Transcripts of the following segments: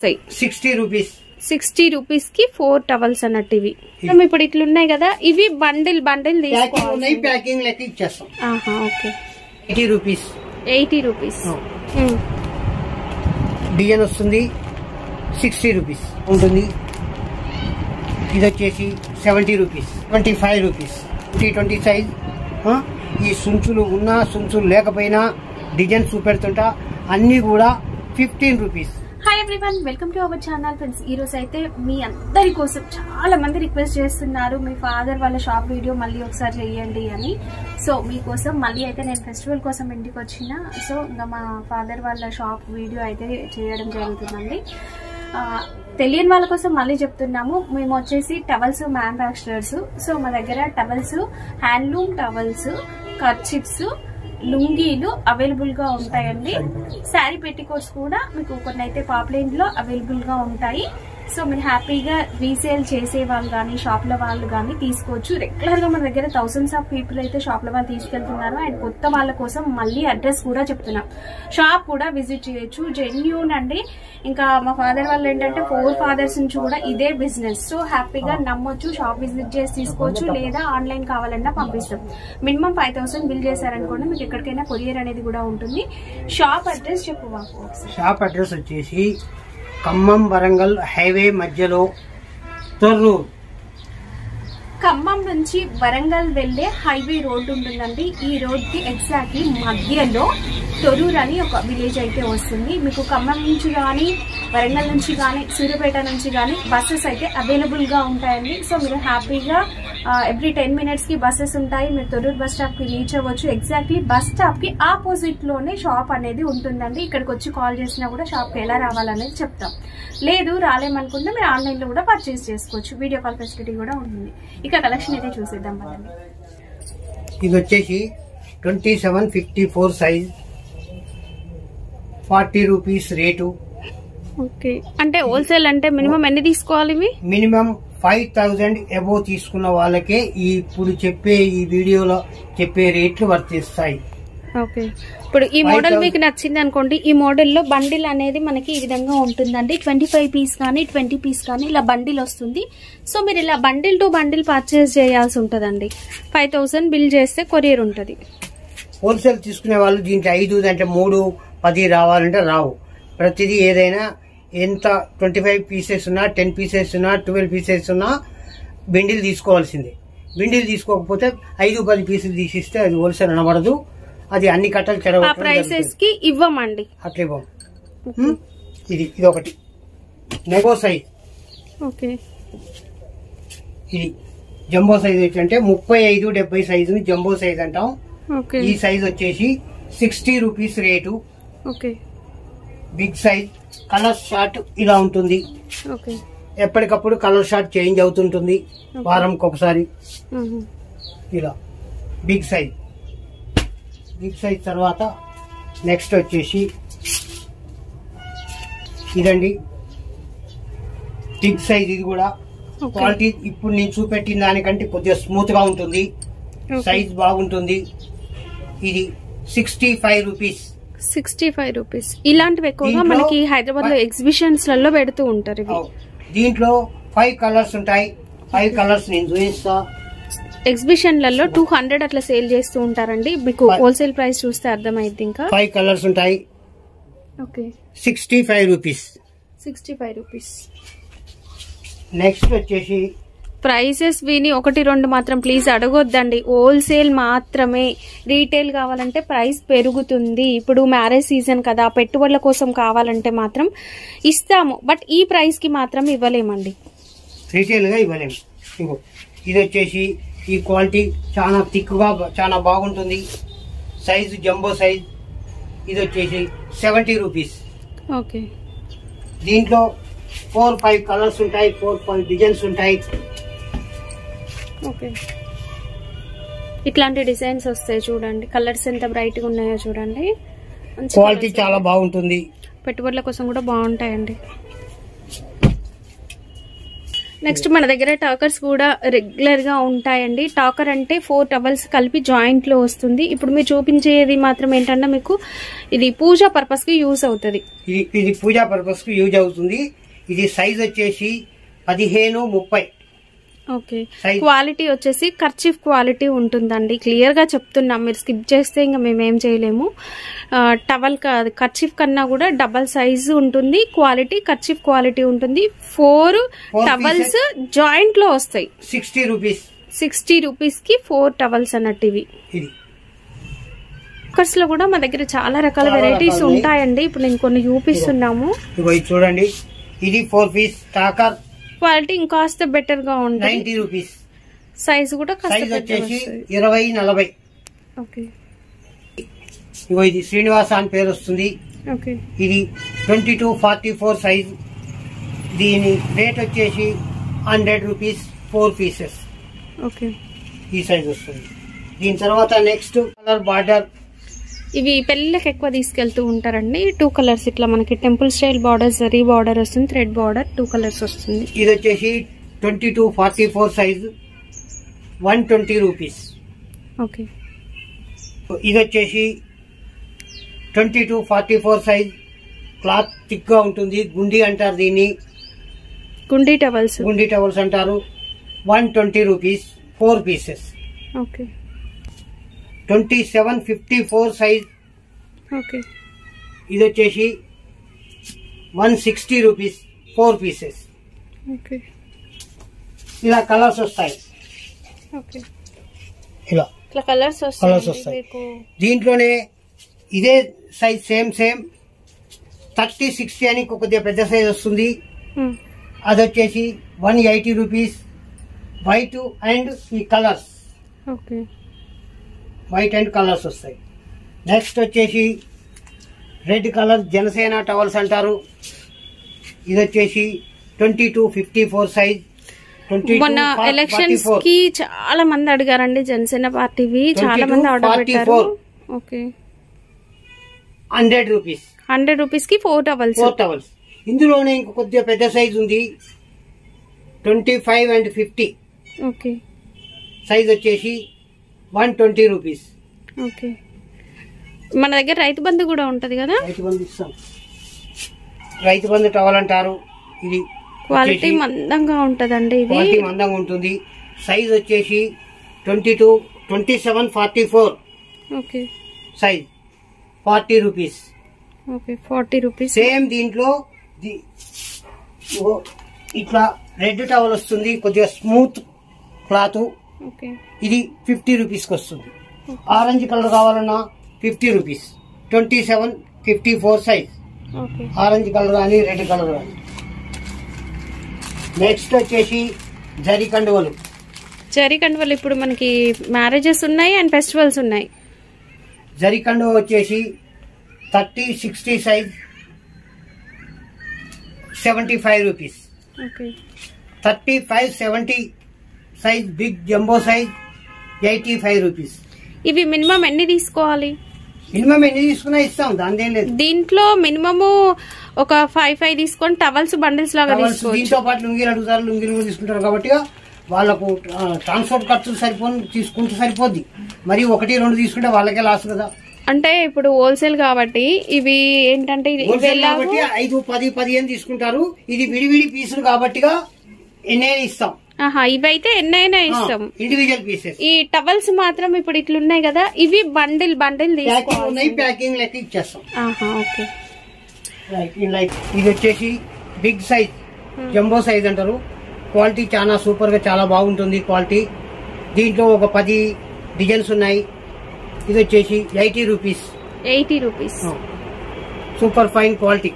60 rupees 60 rupees కి 4 towels అన్నట్టు ఇవి ఇప్పుడు ఇట్లున్నాయి కదా ఇవి బండిల్ తీసుకోవాలి ప్యాకింగ్ లెక్క ఇచ్చేస్తాం ఓకే 80 రూపీస్ 80 రూపీస్ డిజైన్ వస్తుంది 60 రూపీస్ ఉంటుంది ఇది వచ్చేసి 70 రూపీస్ 25 రూపీస్ 20 సైజ్ ఈ సుంచులు ఉన్నా సుంచులు లేకపోయినా డిజైన్ చూపెడుతుంటా అన్ని కూడా 15 rupees hi everyone welcome to our channel friends ఈ రోజు అయితే మీ అందరి కోసం చాలా మంది రిక్వెస్ట్ చేస్తున్నారు మీ ఫాదర్ వాళ్ళ షాప్ వీడియో మళ్ళీ ఒకసారి చేయండి అని సో మీకోసం మళ్ళీ అయితే నేను ఫెస్టివల్ కోసం ఇంటికి వచ్చిన సో ఇంకా మా ఫాదర్ వాళ్ళ షాప్ వీడియో అయితే చేయడం జరుగుతుందండి తెలియని వాళ్ళ కోసం మళ్ళీ చెప్తున్నాము మేము వచ్చేసి టవల్స్ మ్యానుఫ్యాక్చరర్స్ సో మా దగ్గర టవల్స్ హ్యాండ్లూమ్ టవల్స్ కర్చిప్స్ లుంగీలు అవైలబుల్ గా ఉంటాయండి శారీ పెట్టికోట్స్ కూడా మీకు కొన్ని అయితే పాపులైన్ లో అవైలబుల్ గా ఉంటాయి సో మీరు హ్యాపీగా రీసేల్ చేసే వాళ్ళు కానీ షాప్ లో వాళ్ళు కానీ తీసుకోవచ్చు రెగ్యులర్ గా మన దగ్గర థౌసండ్స్ ఆఫ్ పీపుల్ అయితే షాప్ లో వాళ్ళు తీసుకెళ్తున్నారు అండ్ కొత్త వాళ్ళ కోసం మళ్ళీ అడ్రస్ కూడా చెప్తున్నాం షాప్ కూడా విజిట్ చేయొచ్చు జెన్యూన్ అండి ఇంకా మా ఫాదర్ వాళ్ళు ఏంటంటే 4 ఫాదర్స్ నుంచి కూడా ఇదే బిజినెస్ సో హ్యాపీగా నమ్మొచ్చు షాప్ విజిట్ చేసి తీసుకోవచ్చు లేదా ఆన్లైన్ కావాలన్నా పంపిస్తాం మినిమం 5000 బిల్ చేశారనుకోండి మీకు ఎక్కడికైనా కొరియర్ అనేది కూడా ఉంటుంది షాప్ అడ్రస్ చెప్పు మాకు షాప్ అడ్రస్ వచ్చేసి ఖమ్మం వరంగల్ హైవే మధ్యలో తొర్రూరు ఖమ్మం నుంచి వరంగల్ వెళ్లే హైవే రోడ్ ఉంటుందండి ఈ రోడ్ కి ఎగ్జాక్ట్లీ మధ్యలో తొర్రూరు అని ఒక విలేజ్ అయితే వస్తుంది మీకు ఖమ్మం నుంచి కానీ వరంగల్ నుంచి కానీ సూర్యాపేట నుంచి కానీ బస్సెస్ అయితే అవైలబుల్ గా ఉంటాయండి సో మీరు హ్యాపీగా ఎవ్రీ 10 minutes కి బస్సెస్ ఉంటాయి మీరు తొర్రూరు బస్ స్టాప్ కి రీచ్ అవ్వచ్చు ఎగ్జాక్ట్లీ బస్ స్టాప్ కి ఆపోజిట్ లోనే షాప్ అనేది ఉంటుందండి ఇక్కడికి వచ్చి కాల్ చేసినా కూడా షాప్ కి ఎలా రావాలనేది చెప్తాం లేదు రాలేమనుకుంటే మీరు ఆన్లైన్ లో కూడా పర్చేస్ చేసుకోవచ్చు వీడియో కాల్ ఫెసిలిటీ కూడా ఉంటుంది ఇక కలెక్షన్ అయితే చూసేద్దాం పదండి ఇది వచ్చేసి 2754 సైజ్ 40 రూపీస్ రేటు ఓకే అంటే హోల్సేల్ అంటే మినిమం ఎన్ని తీసుకోవాలి ఇవి మినిమం 5000 అబోవ్ తీసుకున్న వాళ్ళకే ఇప్పుడు చెప్పే ఈ వీడియోలో చెప్పే రేట్లు వర్తిస్తాయి ఓకే ఇప్పుడు ఈ మోడల్ మీకు నచ్చింది అనుకోండి ఈ మోడల్లో బండిల్ అనేది మనకి ఈ విధంగా ఉంటుందండి 25 పీస్ కానీ 20 పీస్ కానీ ఇలా బండిల్ వస్తుంది సో మీరు ఇలా బండిల్ టు బండిల్ పర్చేస్ చేయాల్సి ఉంటుందండి 5000 బిల్ చేస్తే కొరియర్ ఉంటుంది హోల్సేల్ తీసుకునే వాళ్ళు దీంట్లో 5 అంటే 3 10 రావాలంటే రావు ప్రతిదీ ఏదైనా ఎంత 25 పీసెస్ ఉన్నా 10 పీసెస్ ఉన్నా 12 పీసెస్ ఉన్నా బిండిల్ తీసుకోవాల్సిందే బిండిల్ తీసుకోకపోతే 5-10 పీసులు తీసిస్తే అది హోల్సేల్ అనబడదు అది అన్ని కట్టలు చెడగొట్టడం ఇవ్వమండి అట్లా ఇవ్వం ఇది ఒకటి నెగో సైజ్ ఓకే ఇది జంబో సైజ్ ఏంటంటే 35-70 సైజుని జంబో సైజ్ అంటాం ఈ సైజ్ వచ్చేసి 60 rupees rate okay big size colour short ఇలా ఉంటుంది ఎప్పటికప్పుడు కలర్ షార్ట్ చేంజ్ అవుతుంటుంది వారంకి ఒకసారి ఇలా బిగ్ సైజ్ తర్వాత నెక్స్ట్ వచ్చేసి ఇదండి బిగ్ సైజ్ ఇది కూడా క్వాలిటీ ఇప్పుడు నేను చూపెట్టిన దానికంటే కొద్దిగా స్మూత్ గా ఉంటుంది సైజ్ బాగుంటుంది ఇది 65 రూపీస్ 65 రూపీస్ ఇలాంటివి ఎక్కువగా మనకి హైదరాబాద్ లో ఎగ్జిబిషన్స్ లలో పెడుతూ ఉంటారు దీంట్లో 5 కలర్స్ ఉంటాయి 5 కలర్స్ నేను చూపిస్తా ఎగ్జిబిషన్ లలో 200 అట్లా సేల్ చేస్తూ ఉంటారండి మీకు హోల్సేల్ ప్రైస్ చూస్తే అర్థమైంది ఇంకా 5 కలర్స్ ఉంటాయి ఓకే 65 రూపీస్ నెక్స్ట్ వచ్చేసి ప్రైసెస్ విని 1-2 మాత్రం ప్లీజ్ అడగొద్దండి హోల్సేల్ మాత్రమే రీటైల్ కావాలంటే ప్రైస్ పెరుగుతుంది ఇప్పుడు మ్యారేజ్ సీజన్ కదా పెట్టుబడుల కోసం కావాలంటే మాత్రం ఇస్తాము బట్ ఈ ప్రైస్ కి మాత్రం ఇవ్వలేమండి రీటైల్ గా ఇవ్వలేము ఇది వచ్చేసి ఈ క్వాలిటీ చాలా థిక్ గా చాలా బాగుంటుంది సైజు జంబో సైజ్ ఇది వచ్చేసి 70 రూపీస్ ఓకే దీంట్లో 4-5 కలర్స్ ఉంటాయి 4-5 డిజైన్స్ ఉంటాయి ఓకే ఇట్లాంటి డిజైన్స్ వస్తాయి చూడండి కలర్స్ ఎంత బ్రైట్ గా ఉన్నాయో చూడండి క్వాలిటీ చాలా బాగుంటుంది పెట్టుబడుల కోసం కూడా బాగుంటాయండి నెక్స్ట్ మన దగ్గర టాకర్స్ కూడా రెగ్యులర్ గా ఉంటాయండి. టాకర్ అంటే 4 టవల్స్ కలిపి జాయింట్ లో వస్తుంది. ఇప్పుడు మీరు చూపించేది మాత్రం ఏంటంటే మీకు ఇది పూజా పర్పస్ కి యూజ్ అవుతుంది. ఇది పూజా పర్పస్ కి యూజ్ అవుతుంది. ఇది సైజ్ వచ్చేసి 15-30. ఓకే, క్వాలిటీ వచ్చేసి కర్చీఫ్ క్వాలిటీ ఉంటుందండి. క్లియర్ గా చెప్తున్నాం, మీరు స్కిప్ చేస్తే ఇంకా మేమేం చేయలేము. టవల్ కర్చీఫ్ కన్నా కూడా డబల్ సైజ్ ఉంటుంది. క్వాలిటీ కర్చీఫ్ క్వాలిటీ ఉంటుంది. 4 టవల్స్ జాయింట్ లో వస్తాయి. 60 రూపీస్. 60 రూపీస్ కి 4 టవల్స్ అన్నట్టు. ఇవి టాకర్స్ లో కూడా మా దగ్గర చాలా రకాల వెరైటీస్ ఉంటాయండి. ఇప్పుడు నేను కొన్ని చూపిస్తున్నాము. చూడండి, ఇది 4 పీస్ టాకర్. క్వాలిటీ ఇంకాస్త బెటర్ గా ఉంటుంది. 90 రూపీస్. సైజ్ కూడా సైజ్ వచ్చేసి 20-40. ఓకే, ఇది శ్రీనివాస అని పేరు వస్తుంది. ఓకే, ఇది 22-44 సైజ్. దీని రేట్ వచ్చేసి 100 రూపీస్ 4 పీసెస్. ఓకే, ఈ సైజ్ వస్తుంది. దీని తర్వాత నెక్స్ట్ కలర్ బార్డర్. ఇవి పెళ్ళిళ్ళకి ఎక్కువ తీసుకెళ్తూ ఉంటారండి. 2 కలర్స్ ఇట్లా మనకి temple style border, zari border వస్తుంది, థ్రెడ్ బార్డర్, 2 కలర్స్ వస్తుంది. ఇది వచ్చేసి 22-44 సైజ్, 120 రూపీస్. ఓకే, ఇది వచ్చేసి 22-44 సైజ్. క్లాత్ థిక్ గా ఉంటుంది. గుండి అంటారు దీన్ని. గుండి టవల్స్ అంటారు. 120 rupees 4 pieces. Okay, 27-54 size. Okay, ఇది వచ్చేసి 160 రూపీస్ 4 పీసెస్. ఓకే, ఇలా కలర్స్ వస్తాయి. ఓకే, ఇలా కలర్స్ వస్తాయి. దీంట్లోనే ఇదే సైజ్ సేమ్ 30-60 అని కొద్దిగా పెద్ద సైజ్ వస్తుంది. అది వచ్చేసి 180 రూపీస్. వైట్ అండ్ ఈ colours. Okay, white and colours వస్తాయి. నెక్స్ట్ వచ్చేసి రెడ్ కలర్ జనసేన టవల్స్ అంటారు. ఇది వచ్చేసి 22-54 సైజ్. మొన్న ఎలక్షన్స్ కి చాలా మంది అడిగారండి జనసేన పార్టీవి. చాలా మంది ఆర్డర్ పెట్టారు. Okay, 100 rupees. 100 రూపీస్ కి 4 టవల్స్. ఇందులోనే ఇంకో కొద్దిగా పెద్ద సైజ్ ఉంది. 25 and 50. ఓకే, సైజ్ వచ్చేసి 120 రూపీస్. ఓకే, మన దగ్గర రైతు బంధు కూడా ఉంటది కదా. రైతు బంధు ఇస్తాం. రైతు బంధు టవల్ అంటారు. ఇది క్వాలిటీ మందంగా ఉంటదండి. ఇది క్వాలిటీ మందంగా ఉంటుంది. సైజ్ వచ్చేసి 27-44. Okay, size 40 rupees. Okay, 40 rupees. Same దీంట్లో ఇట్లా రెడ్ టవల్ వస్తుంది. కొద్దిగా స్మూత్ క్లాత్. ఓకే, ఇది 50 రూపీస్ కి వస్తుంది. ఆరెంజ్ కలర్ కావాలన్నా 50 rupees. 27-54 size. Okay, orange colour కానీ రెడ్ కలర్ కానీ. నెక్స్ట్ వచ్చేసి జరీ కండువలు. ఇప్పుడు మనకి మ్యారేజెస్ ఉన్నాయి అండ్ ఫెస్టివల్స్ ఉన్నాయి. జరీ కండువ వచ్చేసి 30-60 size, 75 rupees. Okay, 35-70 size big jumbo size 85 rupees. ఇవి మినిమం ఎన్ని తీసుకోవాలి? మినిమం ఎన్ని తీసుకున్నా ఇస్తాం, దాని లేదు. దీంట్లో మినిమము ఒక 5 తీసుకొని టవల్స్ బండిల్స్ లాగా తీసుకోవచ్చు. దీంతో పాటు లుంగీలు అడుగుతారు, లుంగీలు కూడా తీసుకుంటారు కాబట్టి వాళ్ళకు ట్రాన్స్పోర్ట్ ఖర్చులు తీసుకుంటే సరిపోద్ది. మరి 1-2 తీసుకుంటే వాళ్ళకే లాస్ కదా. అంటే ఇప్పుడు హోల్సేల్ కాబట్టి ఇవి ఏంటంటే 5-10-15 తీసుకుంటారు. ఇది విడివిడి పీసులు కాబట్టి ఎన్నైనా ఇస్తాం. ఇవైతే ఎన్నైనా ఇస్తాం, ఇండివిజువల్ పీసెస్. ఈ టవల్స్ మాత్రం ఇప్పుడు ఇట్లున్నాయి కదా, ఇవి బండిల్ తీసుకోవాలి. ప్యాకింగ్ లెక్క ఇచ్చేస్తాం. ఓకే, ఇది వచ్చేసి బిగ్ సైజ్ జంబో సైజ్ అంటారు. క్వాలిటీ చాలా సూపర్ గా చాలా బాగుంటుంది క్వాలిటీ. దీంట్లో ఒక 10 డిజైన్స్ ఉన్నాయి. ఇది వచ్చేసి 80 rupees. 80 rupees. Super fine quality.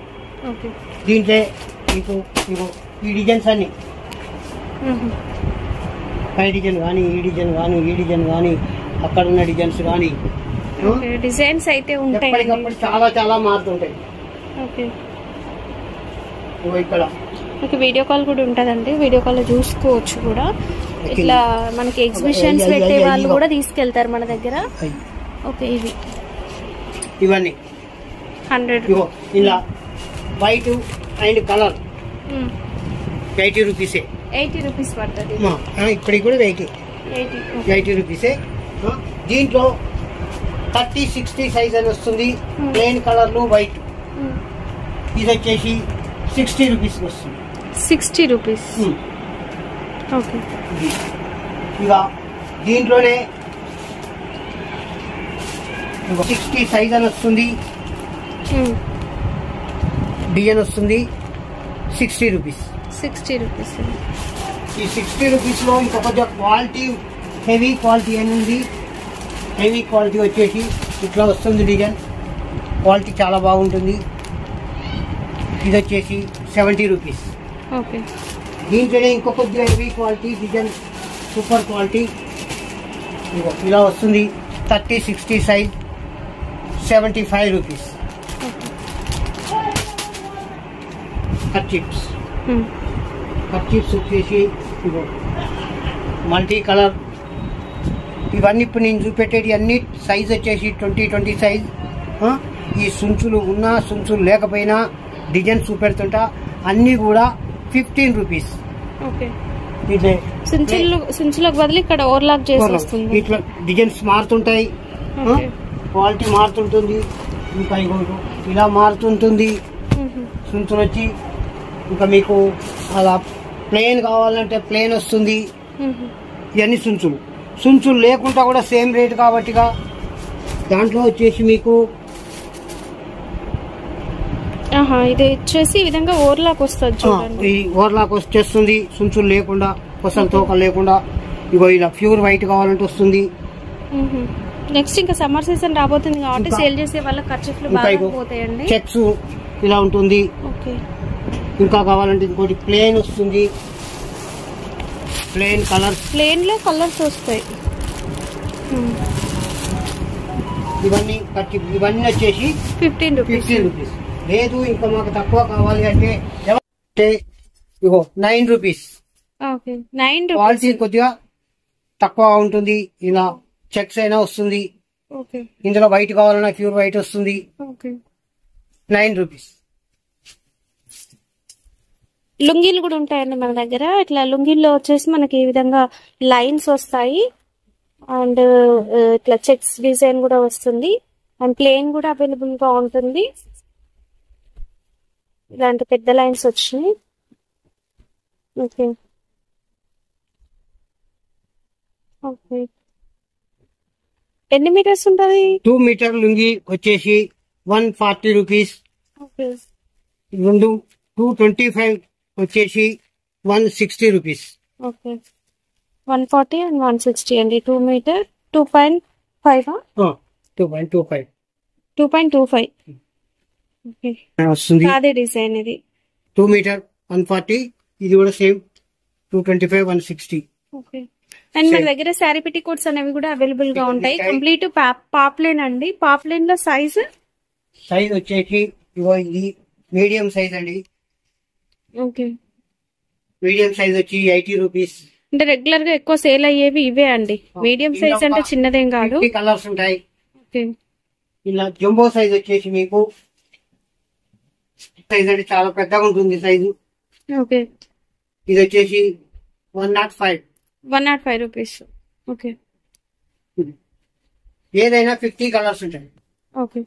దీంట్లో మీకు ఈ డిజైన్స్ అన్ని పై డిజైన్ కానీ, ఈ డిజైన్ కానీ, ఈ డిజైన్ కానీ, అక్కడ ఉన్న డిజైన్స్ కానీ డిజైన్స్ అయితే ఉంటాయి. ఎప్పటికప్పుడు చాలా చాలా మారుతుంటాయి. ఇక్కడ వీడియో కాల్ కూడా ఉంటదండి. వీడియో కాల్ చూసుకోవచ్చు కూడా. ఇట్లా మనకి ఎగ్జిబిషన్స్ పెట్టే వాళ్ళు కూడా తీసుకెళ్తారు మన దగ్గర. ఓకే, ఇవన్నీ 100. ఇలా వైట్ అండ్ కలర్ 80 రూపీసే. 80 రూపీస్ పడుతుంది. ఇప్పటికి కూడా 80 రూపీసే. దీంట్లో 30-60 సైజ్ అని వస్తుంది. ప్లెయిన్ కలర్లు వైట్. ఇది వచ్చేసి 60 రూపీస్ వస్తుంది. 60 రూపీస్. ఓకే. ఇక దీంట్లోనే 60 సైజ్ అని వస్తుంది. డిజైన్ వస్తుంది 60 రూపీస్. 60 రూపీస్. ఈ 60 రూపీస్ లో ఇంకొక క్వాలిటీ హెవీ క్వాలిటీ అని ఉంది. హెవీ క్వాలిటీ వచ్చేసి ఇట్లా వస్తుంది. డిజైన్ క్వాలిటీ చాలా బాగుంటుంది. ఇది వచ్చేసి 70 రూపీస్. ఓకే. దీంట్లోనే ఇంకొక heavy quality design super quality ఇలా వస్తుంది. 30-60 సైజ్ 75 రూపీస్. కర్చీఫ్స్ వచ్చేసి మల్టీ కలర్. ఇవన్నీ ఇప్పుడు నేను చూపెట్టేది అన్ని సైజ్ వచ్చేసి 20 సైజ్. ఈ సుంచులు ఉన్నా సుంచులు లేకపోయినా డిజైన్ చూపెడుతుంటా. అన్ని కూడా 15 రూపీస్. సుంచులకు బదులు ఇక్కడ ఓవర్లాక్ చేసి వస్తుంది. ఇట్లా డిజైన్స్ మారుతుంటాయి. క్వాలిటీ మారుతుంటుంది. ఇంకా ఇలా మారుతుంటుంది. సుంచులు వచ్చి ఇంకా మీకు అలా ప్లేన్ కావాలంటే ప్లేన్ వస్తుంది. ఇవన్నీ సుంచులు లేకుండా కూడా సేమ్ రేట్ కాబట్టిగా దాంట్లో వచ్చేసి మీకు ఇది వచ్చేసి ఈ విధంగా ఓవర్లాక్ వస్తుంది. ఈ ఓవర్లాక్ వచ్చేస్తుంది. సుంచులు లేకుండా కొసలు తోకలు లేకుండా ఇగో ఇలా ప్యూర్ వైట్ కావాలంటే వస్తుంది. నెక్స్ట్ ఇంకా సమ్మర్ సీజన్ రాబోతుంది కాబట్టి సేల్ చేసే వాళ్ళ ఖర్చులు బాగా పోతాయండి. చెక్స్ ఇలా ఉంటుంది. ఇంకా కావాలంటే ఇంకోటి ప్లేన్ వస్తుంది. Plain colors. ప్లేన్ లో కలర్స్ వస్తాయి. ఇవన్నీ వచ్చేసి 15 రూపీస్. లేదు ఇంకా మాకు తక్కువ కావాలి అంటే ఇగో 9 రూపీస్. క్వాలిటీ కొద్దిగా తక్కువ ఉంటుంది. ఇలా చెక్స్ అయినా వస్తుంది. ఇందులో వైట్ కావాలన్నా ప్యూర్ వైట్ వస్తుంది. 9 రూపీస్. లుంగీలు కూడా ఉంటాయండి మన దగ్గర. ఇట్లా లుంగీల్లో వచ్చేసి మనకి ఈ విధంగా లైన్స్ వస్తాయి. అండ్ ఇట్లా చెక్స్ డిజైన్ కూడా వస్తుంది. అండ్ ప్లేన్ కూడా అవైలబుల్ గా ఉంటుంది. ఇలాంటి పెద్ద లైన్స్ వచ్చినాయి. ఓకే. ఎన్ని మీటర్స్ ఉంటుంది? 2 మీటర్ లుంగి వచ్చేసి 140 రూపీస్. 225 వచ్చేసి 160 రూపీస్. ఓకే. 140 అండ్ 160 అండి. 2 మీటర్ 2.5. 2.25 వస్తుంది. అదే డిజైన్ ఇది. 2 మీటర్ 140. ఇది కూడా సేమ్ 225 160. ఓకే. అండ్ మన దగ్గర శారీ పెట్టి కోట్స్ అనేవి కూడా అవైలబుల్ గా ఉంటాయి. కంప్లీట్ పాప్లైన్ అండి. పాప్లైన్ లో సైజ్ వచ్చేసి ఇది మీడియం సైజ్ అండి. ఓకే. మీడియం సైజ్ వచ్చి 80 రూపీస్. అంటే రెగ్యులర్ గా ఎక్కువ సేల్ అయ్యేవి ఇవే అండి. మీడియం సైజ్ అంటే చిన్నదేం కాదు. కలర్స్ ఉంటాయి. ఇలా జంబో సైజ్ వచ్చేసి మీకు సైజ్ అంటే చాలా పెద్దగా ఉంటుంది సైజు. ఓకే. ఇది వచ్చేసి 105 రూపీస్. ఓకే. ఏదైనా 50 కలర్స్ ఉంటాయి. ఓకే.